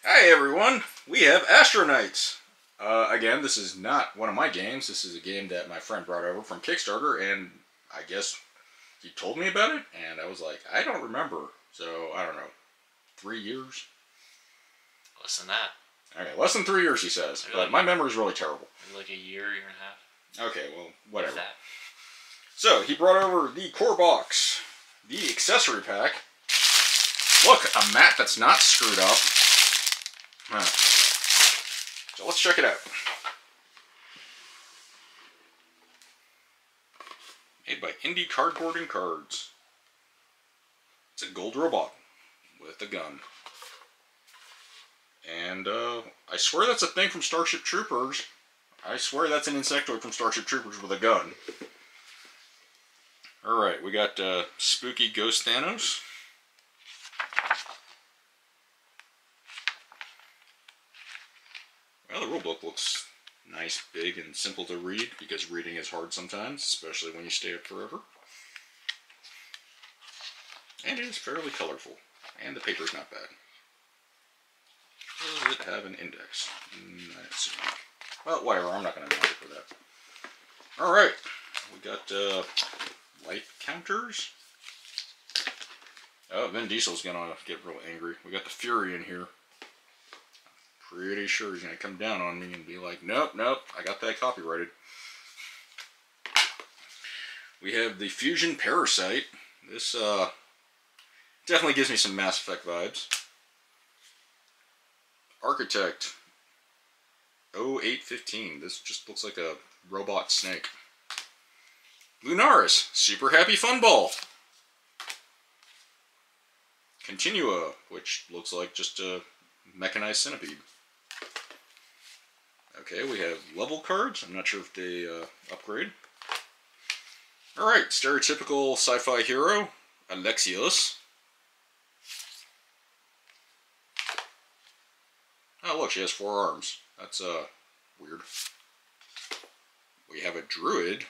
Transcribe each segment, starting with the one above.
Hi everyone, we have Astro. Again, this is not one of my games. This is a game that my friend brought over from Kickstarter, and I guess he told me about it, and I was like, I don't remember. So, I don't know, 3 years? Less than that. Okay, less than 3 years, he says, but my memory's really terrible. Maybe like a year and a half. Okay, well, whatever. That. So, he brought over the core box, the accessory pack. Look, a mat that's not screwed up. So let's check it out. Made by Indie Cardboard and Cards. It's a gold robot with a gun. And I swear that's a thing from Starship Troopers. I swear that's an insectoid from Starship Troopers with a gun. Alright, we got Spooky Ghost Thanos. Well, the rulebook looks nice, big, and simple to read, because reading is hard sometimes, especially when you stay up forever. And it is fairly colorful, and the paper's not bad. Does it have an index? I don't see one. Well, whatever, I'm not going to mind it for that. Alright, we got life counters. Oh, Vin Diesel's going to get real angry. We got the Fury in here. Pretty sure he's going to come down on me and be like, nope, I got that copyrighted. We have the Fusion Parasite. This definitely gives me some Mass Effect vibes. Architect 0815. This just looks like a robot snake. Lunaris, Super Happy Fun Ball. Continua, which looks like just a mechanized centipede. Okay, we have level cards. I'm not sure if they upgrade. Alright, stereotypical sci-fi hero, Alexios. Oh look, she has 4 arms. That's weird. We have a druid.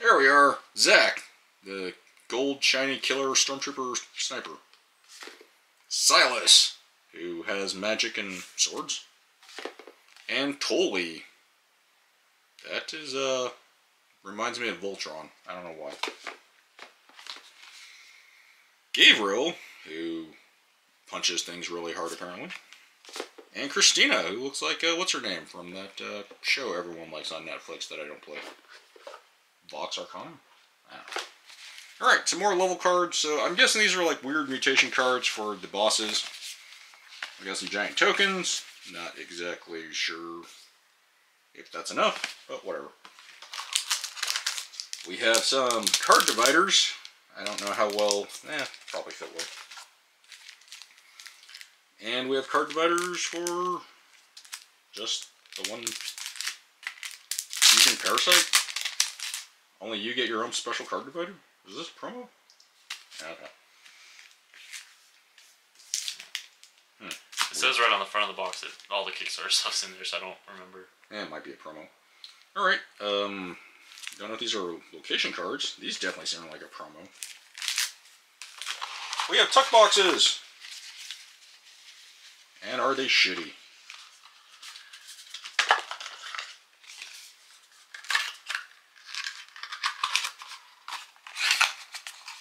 There we are, Zack, the gold shiny killer stormtrooper sniper. Silas, who has magic and swords. And Tolly. That is, reminds me of Voltron. I don't know why. Gabriel, who punches things really hard apparently. And Christina, who looks like, what's her name from that show everyone likes on Netflix that I don't play. Vox Arcana? I don't know. Alright, some more level cards. So I'm guessing these are like weird mutation cards for the bosses. We got some giant tokens. Not exactly sure if that's enough, but whatever. We have some card dividers. I don't know how well, probably fit well. And we have card dividers for just the one Fusion Parasite. Only you get your own special card divider? Is this a promo? Okay. It says right on the front of the box that all the Kickstarter stuff's in there, so I don't remember. Yeah, it might be a promo. Alright, don't know if these are location cards. These definitely sound like a promo. We have tuck boxes! And are they shitty?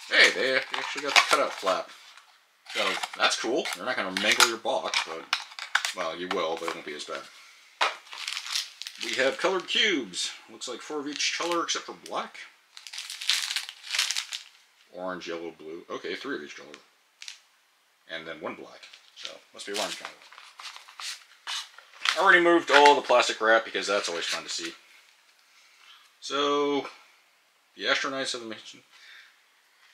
Hey, they actually got the cutout flap. So, that's cool. They're not going to mangle your box, but, well, you will, but it won't be as bad. We have colored cubes. Looks like 4 of each color except for black. Orange, yellow, blue. Okay, 3 of each color. And then 1 black. So, must be orange kind of. I already moved all the plastic wrap because that's always fun to see. So, the Astronauts have mentioned.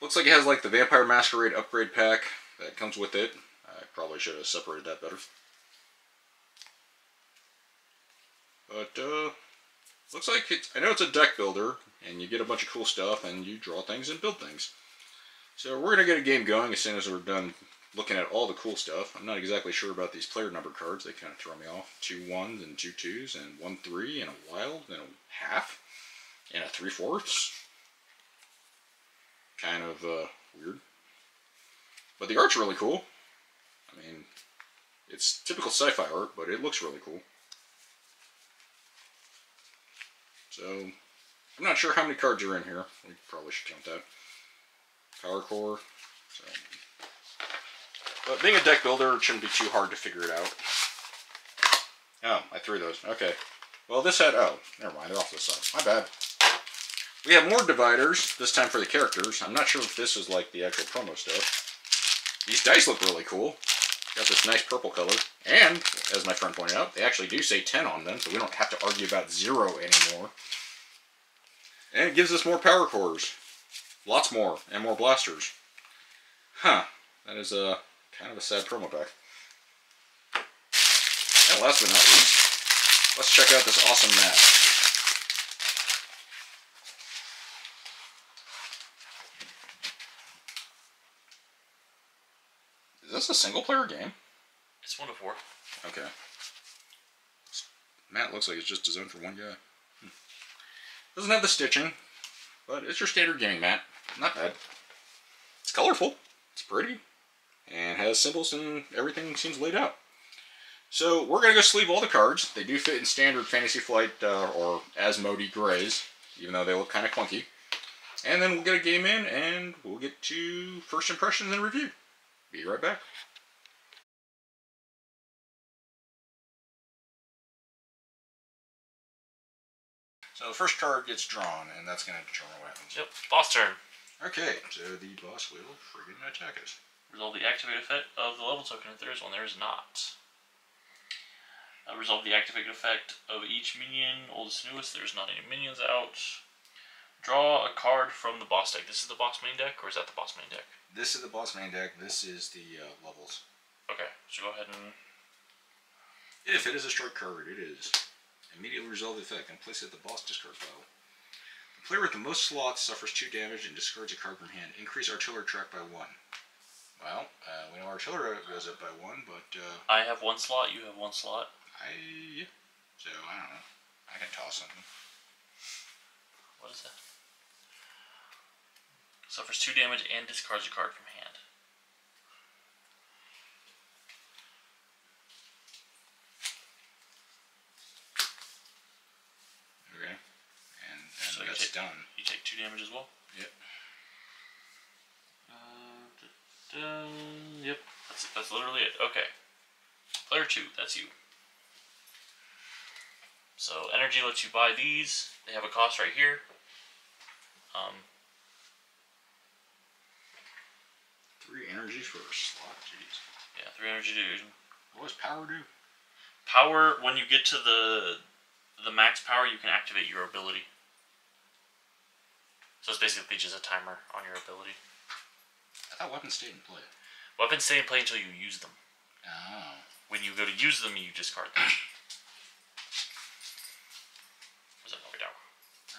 Looks like it has like the Vampire Masquerade upgrade pack that comes with it. I probably should have separated that better. But, looks like it's, I know it's a deck builder, and you get a bunch of cool stuff, and you draw things and build things. So we're going to get a game going as soon as we're done looking at all the cool stuff. I'm not exactly sure about these player number cards. They kind of throw me off. 2 1s and 2 2s, and 1 3, and a wild, and a half, and a 3/4. Kind of, weird. But the art's really cool. I mean, It's typical sci-fi art, but it looks really cool. So, I'm not sure how many cards are in here. We probably should count that. Power Core. So. But being a deck builder, it shouldn't be too hard to figure it out. Oh, I threw those. Okay. Well, this had... Oh, never mind. They're off to the side. My bad. We have more dividers, this time for the characters. I'm not sure if this is like the actual promo stuff. These dice look really cool. Got this nice purple color. And, as my friend pointed out, they actually do say 10 on them, so we don't have to argue about 0 anymore. And it gives us more power cores. Lots more, and more blasters. Huh. That is kind of a sad promo pack. And last but not least, let's check out this awesome map. Is this a single-player game? It's 1 to 4. Okay. Mat looks like it's just designed for one guy. Doesn't have the stitching, but it's your standard gaming mat. Not bad. It's colorful. It's pretty. And has symbols and everything seems laid out. So we're going to go sleeve all the cards. They do fit in standard Fantasy Flight or Asmodee grays, even though they look kind of clunky. And then we'll get a game in and we'll get to first impressions and review. Be right back. So the first card gets drawn, and that's going to determine what happens. Yep, boss turn. Okay, so the boss will friggin' attack us. Resolve the activate effect of the level token if there is one. There is not. Resolve the activate effect of each minion, oldest and newest. There's not any minions out. Draw a card from the boss deck. This is the boss main deck, or is that the boss main deck? This is the boss main deck. This is the levels. Okay, so go ahead and... If it is a strike card, it is. Immediately resolve the effect and place it at the boss discard pile. The player with the most slots suffers 2 damage and discards a card from hand. Increase artillery track by 1. Well, we know artillery goes up by 1, but... I have 1 slot, you have 1 slot. So, I don't know. I can toss something. What is that? Suffers 2 damage and discards a card from hand. Okay. And so that's done. You take 2 damage as well? Yep. Yep. That's literally it. Okay. Player 2, that's you. So energy lets you buy these. They have a cost right here. 3 energies for a slot. Jeez. Yeah, 3 energy to... What does power do? Power, when you get to the max power, you can activate your ability. So it's basically just a timer on your ability. I thought weapons stayed in play. Weapons stay in play until you use them. Oh. When you go to use them, you discard them. What's that over down?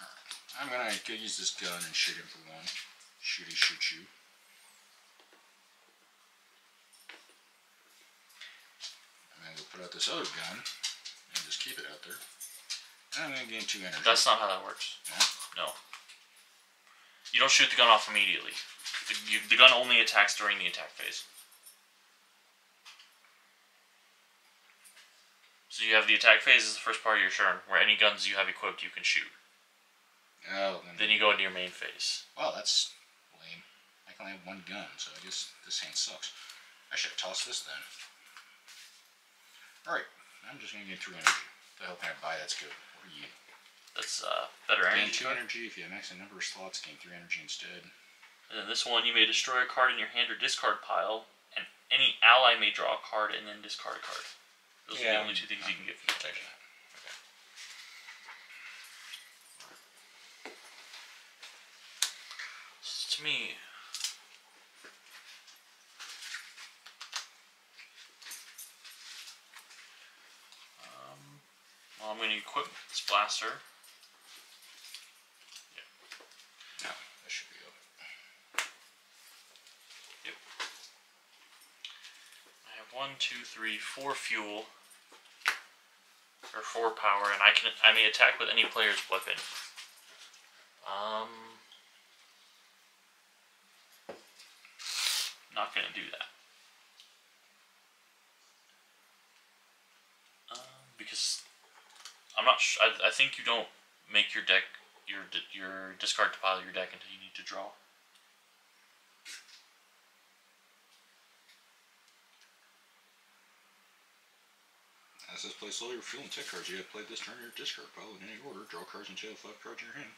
Alright. I'm gonna go use this gun and shoot him for 1. Shooty shoot you. I'm gonna go put out this other gun and just keep it out there. And I'm gonna gain 2 energy. That's not how that works. No? No. You don't shoot the gun off immediately. The gun only attacks during the attack phase. So you have the attack phase is the first part of your turn, where any guns you have equipped you can shoot. Oh. Then you go into your main phase. Wow, that's lame. I can only have 1 gun, so I guess this hand sucks. I should have tossed this then. Alright, I'm just gonna gain 3 energy. The hell can I buy that's good? What are you? That's better energy. Gain 2 energy if you have max number of slots, gain 3 energy instead. And then this one, you may destroy a card in your hand or discard pile, and any ally may draw a card and then discard a card. Those are the only 2 things you can get for protection. Okay. So to me, well, I'm going to equip this blaster. Yep. No, that should be up. Yep. I have 1, 2, 3, 4 fuel. Or 4 power, and I may attack with any player's weapon. Not gonna do that. I'm not. I think you don't make your deck your discard pile of your deck until you need to draw. As this plays slowly refueling tech cards, you have played this turn your discard pile in any order. Draw cards until you have 5 cards in your hand.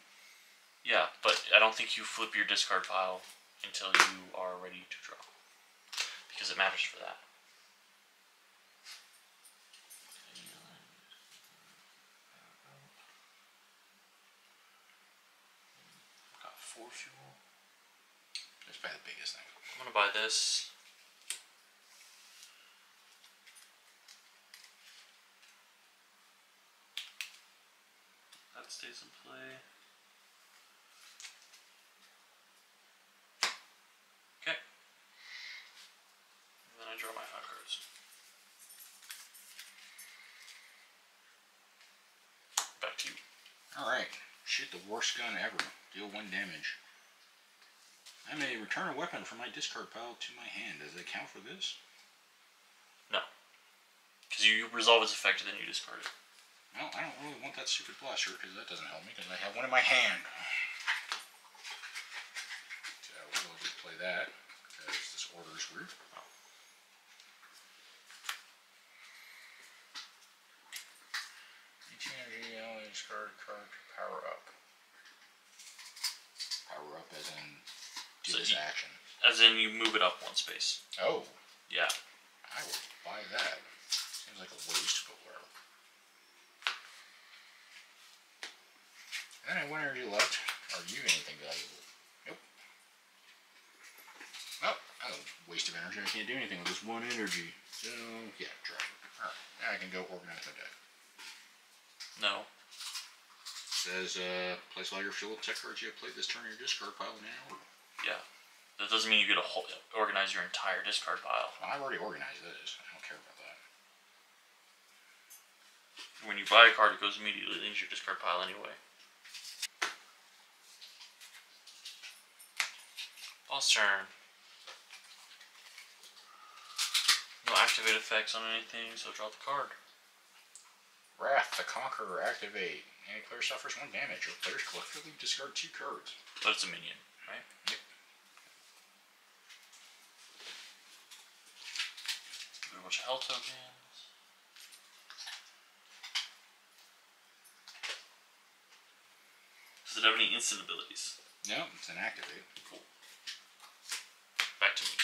Yeah, but I don't think you flip your discard pile until you are ready to draw, because it matters for that. Got 4 fuel. That's probably the biggest thing. I'm gonna buy this. That stays in play. Okay. And then I draw my 5 cards. Back to you. Alright. Shoot the worst gun ever. Deal 1 damage. I may return a weapon from my discard pile to my hand. Does it count for this? No. Because you resolve its effect and then you discard it. Well, I don't really want that stupid blaster because that doesn't help me because I have one in my hand. So we'll just play that because this order is weird. Oh. Each energy only discard card to power up. Power up as in do this action. As in you move it up 1 space. Oh. Yeah. I will buy that. Seems like a waste, but whatever. And then I have 1 energy left. Are you anything valuable? Nope. Oh, that's a waste of energy. I can't do anything with this 1 energy. So, yeah, drop it. Alright, now I can go organize my deck. No. Says, place all your fuel tech cards you have played this turn in your discard pile now. Yeah. That doesn't mean you get to organize your entire discard pile. Well, I've already organized this. I don't care about that. When you buy a card, it goes immediately into your discard pile anyway. Boss turn. No activate effects on anything, so draw the card. Wrath the Conqueror, activate. Any player suffers 1 damage. Your players collectively discard 2 cards. But it's a minion, right? Yep. A bunch of hell tokens. Does it have any instant abilities? No, it's an activate. Cool. Back to me.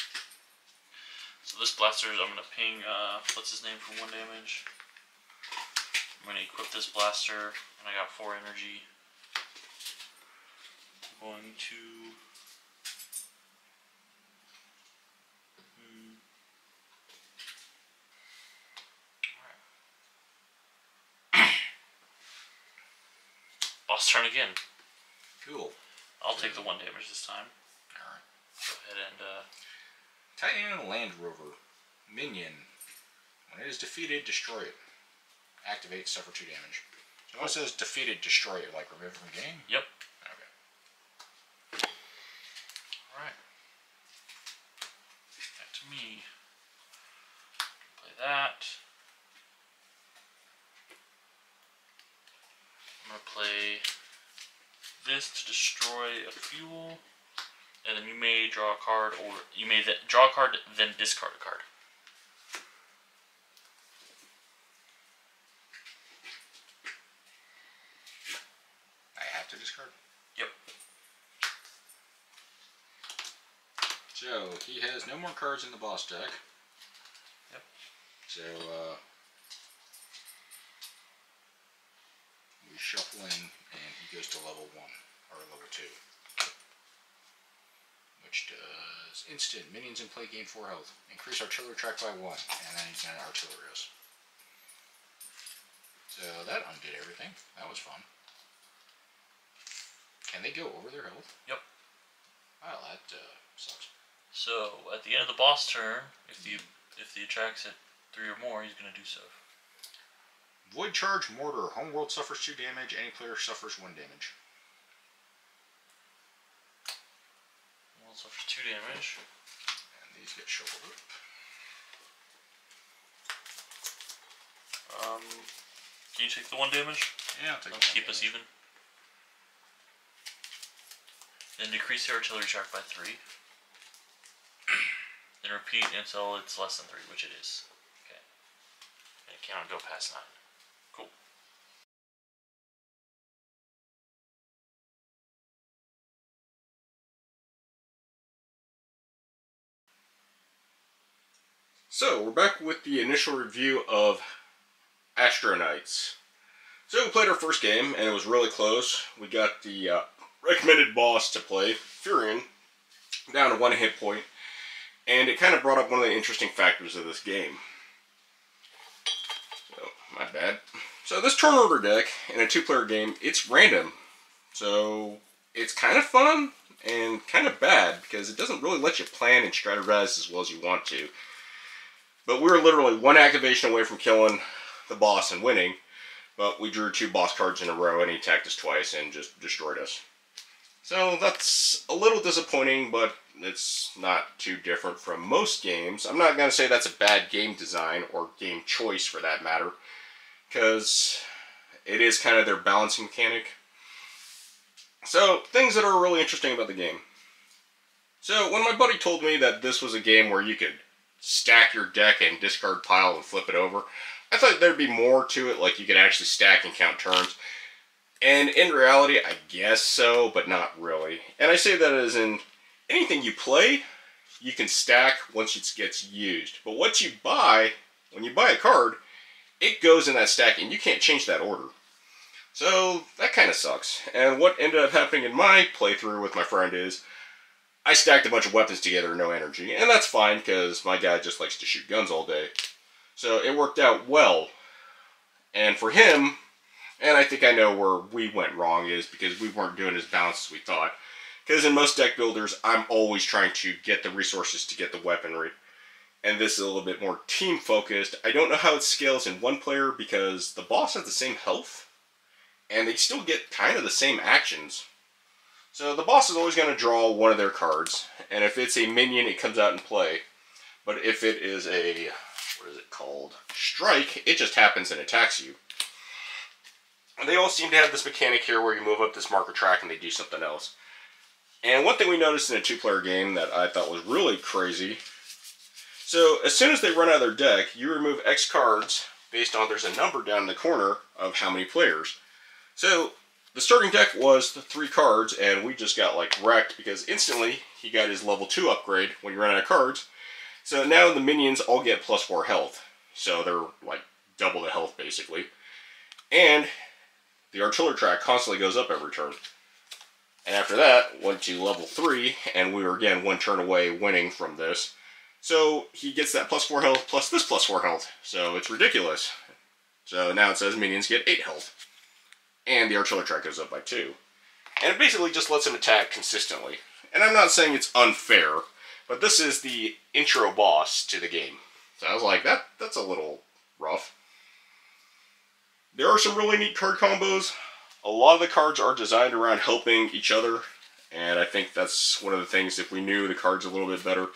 So this blaster, I'm gonna ping, what's his name for 1 damage. I'm gonna equip this blaster, and I got 4 energy. I'm going to... Alright. Boss turn again. Cool. I'll take the 1 damage this time. Alright. Go ahead and, Titan Land Rover. Minion. When it is defeated, destroy it. Activate, suffer 2 damage. So when it says defeated, destroy it, like remove from game? Yep. Okay. Alright. Back to me. Play that. I'm gonna play this to destroy a fuel. And then you may draw a card, or you may draw a card, then discard a card. I have to discard? Yep. So, he has no more cards in the boss deck. Yep. So, we shuffle in, and he goes to level 1, or level 2. Which does instant. Minions in play gain 4 health. Increase artillery track by 1. And then he's going to artillery us. So that undid everything. That was fun. Can they go over their health? Yep. Well, that sucks. So at the end of the boss turn, if the attack's at 3 or more, he's going to do so. Void Charge Mortar. Homeworld suffers 2 damage. Any player suffers 1 damage. Suffers 2 damage. And these get shuffled up. Can you take the 1 damage? Yeah, I'll take Let's keep us even. Then decrease the artillery track by 3. Then repeat until it's less than 3, which it is. Okay. And it cannot go past 9. Cool. So, we're back with the initial review of Astro. So we played our first game, and it was really close. We got the recommended boss to play, Furion, down to 1 hit point, and it kind of brought up one of the interesting factors of this game. So, my bad. So this turn order deck, in a 2-player game, it's random. So, it's kind of fun, and kind of bad, because it doesn't really let you plan and strategize as well as you want to. But we were literally 1 activation away from killing the boss and winning. But we drew 2 boss cards in a row and he attacked us twice and just destroyed us. So that's a little disappointing, but it's not too different from most games. I'm not going to say that's a bad game design or game choice for that matter, because it is kind of their balancing mechanic. So, things that are really interesting about the game. So, when my buddy told me that this was a game where you could stack your deck and discard pile and flip it over, I thought there'd be more to it, like you could actually stack and count turns. And in reality, I guess so, but not really. And I say that as in, anything you play, you can stack once it gets used. But what you buy, when you buy a card, it goes in that stack and you can't change that order. So, that kind of sucks. And what ended up happening in my playthrough with my friend is, I stacked a bunch of weapons together, no energy. And that's fine, because my guy just likes to shoot guns all day. So it worked out well. And for him, and I think I know where we went wrong is because we weren't doing as balanced as we thought. Because in most deck builders, I'm always trying to get the resources to get the weaponry. And this is a little bit more team focused. I don't know how it scales in 1 player because the boss has the same health. And they still get kind of the same actions. So the boss is always going to draw one of their cards. And if it's a minion, it comes out in play. But if it is a, what is it called? Strike, it just happens and attacks you. And they all seem to have this mechanic here where you move up this marker track and they do something else. And one thing we noticed in a 2-player game that I thought was really crazy. So as soon as they run out of their deck, you remove X cards based on there's a number down in the corner of how many players. So the starting deck was the 3 cards and we just got like wrecked because instantly he got his level 2 upgrade when you run out of cards. So now the minions all get +4 health. So they're like double the health basically. And the artillery track constantly goes up every turn. And after that, went to level 3, and we were again 1 turn away winning from this. So he gets that +4 health plus this +4 health. So it's ridiculous. So now it says minions get 8 health. And the artillery track goes up by 2. And it basically just lets him attack consistently. And I'm not saying it's unfair, but this is the intro boss to the game. So I was like, that's a little rough. There are some really neat card combos. A lot of the cards are designed around helping each other. And I think that's one of the things, if we knew the cards a little bit better,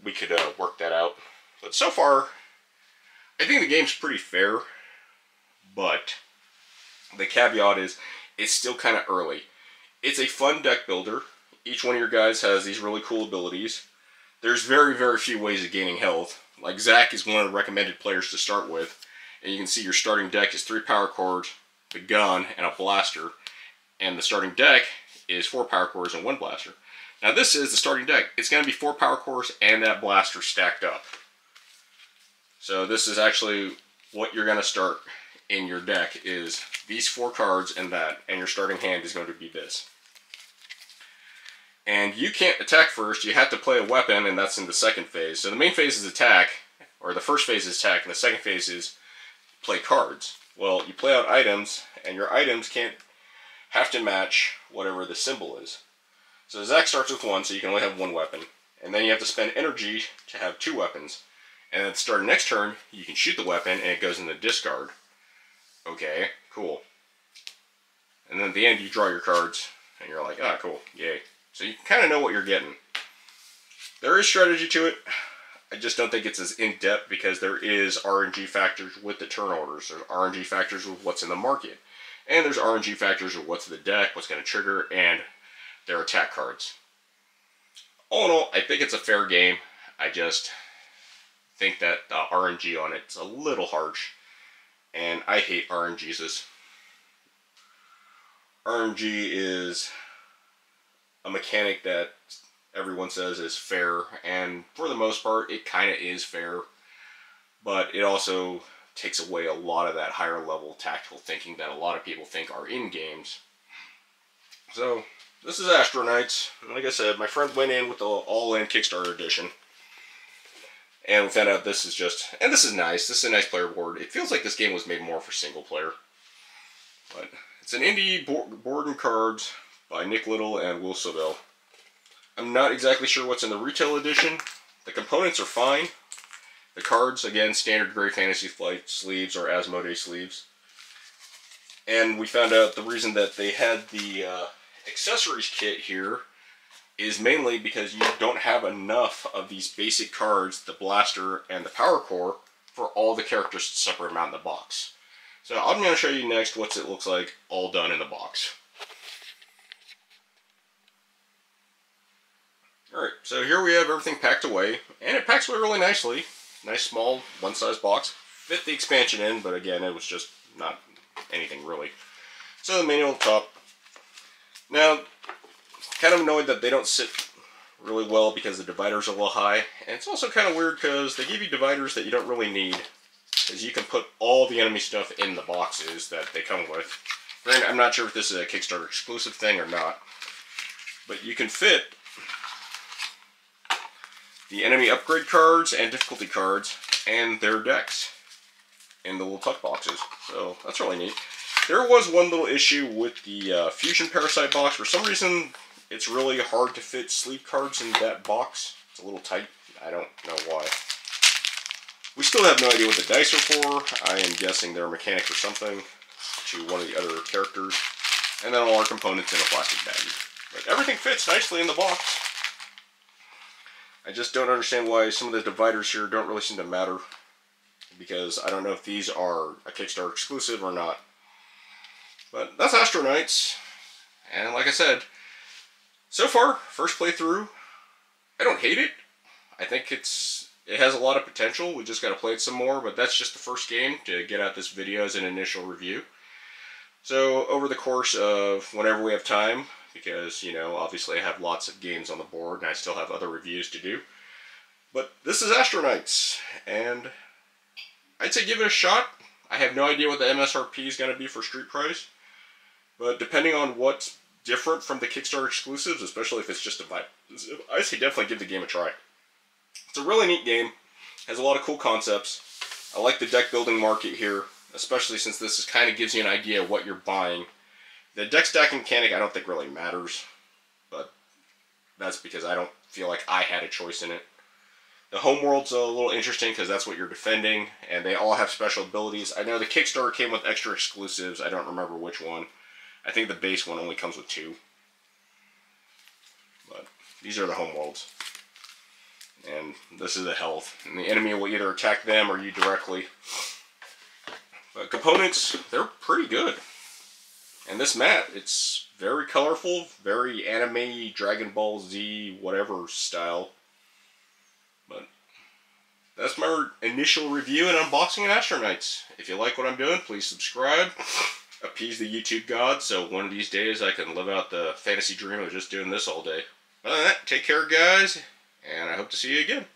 we could work that out. But so far, I think the game's pretty fair. But the caveat is, it's still kind of early. It's a fun deck builder. Each one of your guys has these really cool abilities. There's very, very few ways of gaining health. Like Zach is one of the recommended players to start with. And you can see your starting deck is 3 power cores, the gun, and a blaster. And the starting deck is 4 power cores and 1 blaster. Now this is the starting deck. It's going to be 4 power cores and that blaster stacked up. So this is actually what you're going to start in your deck is these 4 cards and that. And your starting hand is going to be this. And you can't attack first. You have to play a weapon, and that's in the second phase. So the main phase is attack, or the first phase is attack, and the second phase is play cards. Well, you play out items, and your items can't have to match whatever the symbol is. So Zach starts with 1, so you can only have 1 weapon. And then you have to spend energy to have 2 weapons. And at the start of next turn, you can shoot the weapon, and it goes in the discard. Okay, cool. And then at the end, you draw your cards, and you're like, ah, cool, yay. So you kind of know what you're getting. There is strategy to it. I just don't think it's as in-depth because there is RNG factors with the turn orders. There's RNG factors with what's in the market. And there's RNG factors with what's in the deck, what's going to trigger, and their attack cards. All in all, I think it's a fair game. I just think that the RNG on it's a little harsh. And I hate RNGs. RNG is a mechanic that everyone says is fair, and for the most part, it kind of is fair, but it also takes away a lot of that higher level tactical thinking that a lot of people think are in games. So, this is Astro Knights. Like I said, my friend went in with the all-in Kickstarter edition, and we found out this is just, and this is nice, this is a nice player board. It feels like this game was made more for single player, but it's an indie board and cards by Nick Little and Will Sobel. I'm not exactly sure what's in the retail edition. The components are fine. The cards, again, standard Grey Fantasy Flight sleeves or Asmodee sleeves. And we found out the reason that they had the accessories kit here is mainly because you don't have enough of these basic cards, the blaster and the power core, for all the characters to separate them out in the box. So I'm going to show you next what it looks like all done in the box. Alright, so here we have everything packed away, and it packs away really nicely. Nice small, one-size box. Fit the expansion in, but again, it was just not anything really. So the manual up top. Now, kind of annoyed that they don't sit really well because the dividers are a little high. And it's also kind of weird because they give you dividers that you don't really need, because you can put all the enemy stuff in the boxes that they come with. Granted, I'm not sure if this is a Kickstarter exclusive thing or not, but you can fit the enemy upgrade cards and difficulty cards and their decks in the little tuck boxes. So that's really neat. There was one little issue with the Fusion Parasite box. For some reason, it's really hard to fit sleeve cards in that box. It's a little tight. I don't know why. We still have no idea what the dice are for. I am guessing they're a mechanic or something to one of the other characters. And then all our components in a plastic bag. But everything fits nicely in the box. I just don't understand why some of the dividers here don't really seem to matter, because I don't know if these are a Kickstarter exclusive or not. But that's Astro Knights, and like I said, so far, first playthrough, I don't hate it. I think it has a lot of potential. We just got to play it some more, but that's just the first game to get out this video as an initial review. So over the course of whenever we have time, because, you know, obviously I have lots of games on the board and I still have other reviews to do. But this is Astro Knights, and I'd say give it a shot. I have no idea what the MSRP is going to be for street price, but depending on what's different from the Kickstarter exclusives, especially if it's just a vibe, I say definitely give the game a try. It's a really neat game, has a lot of cool concepts. I like the deck building market here, especially since this kind of gives you an idea of what you're buying. The deck stacking mechanic I don't think really matters, but that's because I don't feel like I had a choice in it. The homeworld's a little interesting because that's what you're defending, and they all have special abilities. I know the Kickstarter came with extra exclusives. I don't remember which one. I think the base one only comes with 2. But these are the homeworlds. And this is the health. And the enemy will either attack them or you directly. But components, they're pretty good. And this mat, it's very colorful, very anime, Dragon Ball Z, whatever style. But that's my initial review and unboxing of Astro Knights. If you like what I'm doing, please subscribe. Appease the YouTube god, so one of these days I can live out the fantasy dream of just doing this all day. Other than that, take care, guys, and I hope to see you again.